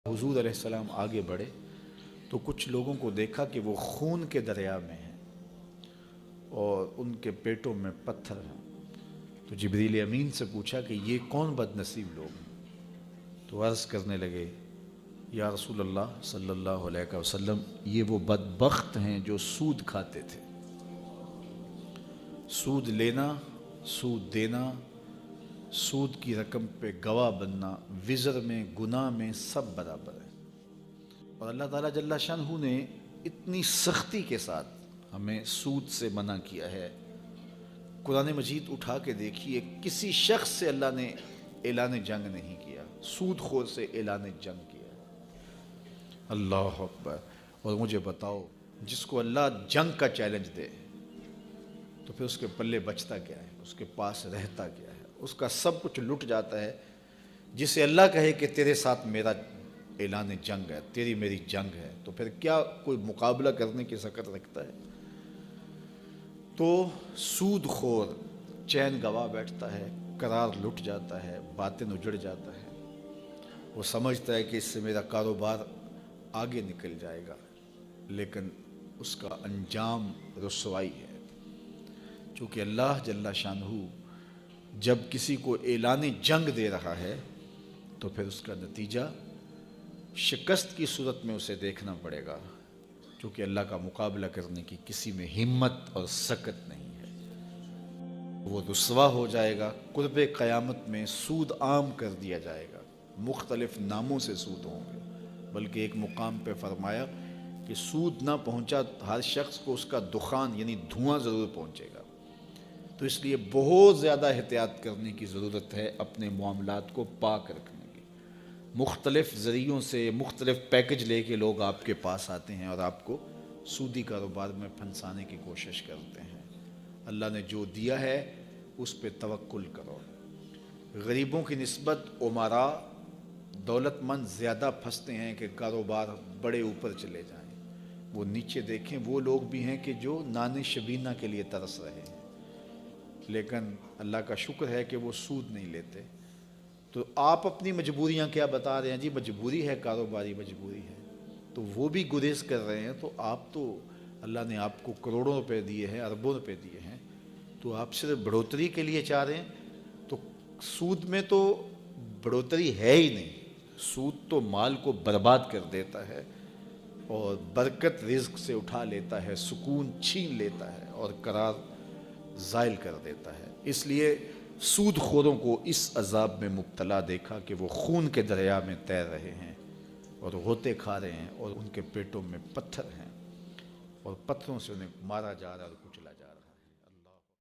हुजूर अलैहिस्सलाम आगे बढ़े तो कुछ लोगों को देखा कि वो खून के दरिया में हैं और उनके पेटों में पत्थर हैं। तो जिब्रील अमीन से पूछा कि ये कौन बदनसीब लोग हैं? तो अर्ज़ करने लगे, या रसूल अल्लाह सल्लल्लाहु अलैहि वसल्लम, ये वो बदबख्त हैं जो सूद खाते थे। सूद लेना, सूद देना, सूद की रकम पे गवाह बनना, विज़र में, गुनाह में सब बराबर है। और अल्लाह ताला जल्ला शानहू ने इतनी सख्ती के साथ हमें सूद से मना किया है। कुरान मजीद उठा के देखिए, किसी शख्स से अल्लाह ने ऐलान जंग नहीं किया, सूद खोर से ऐलान जंग किया। अल्लाह अकबर। और मुझे बताओ, जिसको अल्लाह जंग का चैलेंज दे तो फिर उसके पल्ले बचता क्या है, उसके पास रहता क्या है? उसका सब कुछ लुट जाता है। जिसे अल्लाह कहे कि तेरे साथ मेरा ऐलान जंग है, तेरी मेरी जंग है, तो फिर क्या कोई मुकाबला करने की सकत रखता है? तो सूद खोर चैन गवा बैठता है, करार लुट जाता है, बातें उजड़ जाता है। वो समझता है कि इससे मेरा कारोबार आगे निकल जाएगा, लेकिन उसका अंजाम रुसवाई है। चूँकि अल्लाह जल्ला शानहू जब किसी को ऐलान जंग दे रहा है तो फिर उसका नतीजा शिकस्त की सूरत में उसे देखना पड़ेगा, क्योंकि अल्लाह का मुकाबला करने की किसी में हिम्मत और सकत नहीं है। वो रुसवा हो जाएगा। कुर्बे क़यामत में सूद आम कर दिया जाएगा, मुख्तलिफ नामों से सूद होंगे। बल्कि एक मुकाम पे फरमाया कि सूद ना पहुंचा हर शख्स को उसका दुखान यानी धुआं ज़रूर पहुंचेगा। तो इसलिए बहुत ज़्यादा एहतियात करने की ज़रूरत है अपने मामलात को पाक रखने की। मुख्तलिफ ज़रियों से मुख्तलिफ पैकेज लेके लोग आपके पास आते हैं और आपको सूदी कारोबार में फंसाने की कोशिश करते हैं। अल्लाह ने जो दिया है उस पर तवक्कुल करो। गरीबों की निस्बत उमरा दौलतमंद ज़्यादा फंसते हैं कि कारोबार बड़े ऊपर चले जाएं। वो नीचे देखें, वो लोग भी हैं कि जो नाने शबीना के लिए तरस रहे हैं, लेकिन अल्लाह का शुक्र है कि वो सूद नहीं लेते। तो आप अपनी मजबूरियां क्या बता रहे हैं? जी मजबूरी है, कारोबारी मजबूरी है, तो वो भी गुरेज कर रहे हैं। तो आप तो अल्लाह ने आपको करोड़ों रुपए दिए हैं, अरबों रुपए दिए हैं, तो आप सिर्फ बढ़ोतरी के लिए चाह रहे हैं। तो सूद में तो बढ़ोतरी है ही नहीं। सूद तो माल को बर्बाद कर देता है और बरकत रिज़्क से उठा लेता है, सुकून छीन लेता है और करार ज़ाइल कर देता है। इसलिए सूद खोरों को इस अजाब में मुब्तला देखा कि वो खून के दरिया में तैर रहे हैं और होते खा रहे हैं और उनके पेटों में पत्थर हैं और पत्थरों से उन्हें मारा जा रहा है और कुछ